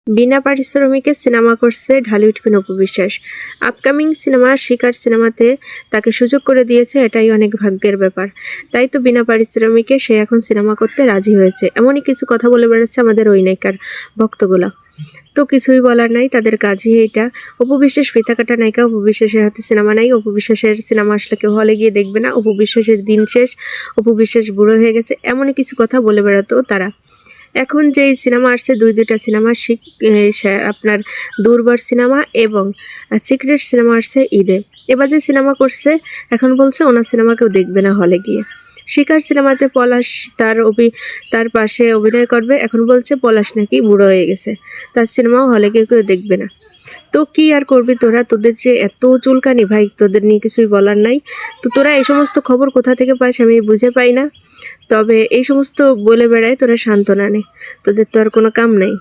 বিনা পারিশ্রমিকে cinema করছে Dhallywood queen Apu Biswas. Upcoming cinema শিকার সিনেমাতে তাকে সুযোগ করে দিয়েছে, এটাই অনেক ভাগ্যের ব্যাপার। তাই তো বিনা পারিশ্রমিকে সে এখন সিনেমা করতে রাজি হয়েছে। এমনই কিছু কথা বলে বেড়াচ্ছে আমাদের ওই নায়িকার ভক্তগুলা। তো কিছুই বলার নাই, তাদের কাজই এইটা। অপু বিশ্বাস ফিতাকাটা নায়িকা, অপু বিশ্বাসের হাতে সিনেমা নাই। অপু বিশ্বাসের সিনেমা আসলে কেউ হলে গিয়ে দেখবে না। অপু বিশ্বাসের দিন শেষ, অপু বিশ্বাস বুড়ো হয়ে গেছে, এমনই কিছু কথা বলে বেড়াতো তারা। এখন যেই সিনেমা আসছে, দুইটা সিনেমা আপনার দুর্বার সিনেমা এবং সিক্রেট সিনেমা আসছে ঈদে। এবার যে সিনেমা করছে এখন বলছে ওনার সিনেমা কেউ দেখবে না হলে গিয়ে। শিকার সিনেমাতে পলাশ তার পাশে অভিনয় করবে, এখন বলছে পলাশ নাকি বুড়ো হয়ে গেছে, তার সিনেমাও হলে গিয়ে কেউ দেখবে না। তো কি আর করবি তোরা, তোদের যে এত চুলকানি ভাই, তোদের নিয়ে কিছুই বলার নাই। তো তোরা এই সমস্ত খবর কোথা থেকে পাস আমি বুঝে পাই না। তবে এই সমস্ত বলে বেড়ায় তোরা সান্ত্বনা নে, তোদের তো আর কোনো কাম নাই।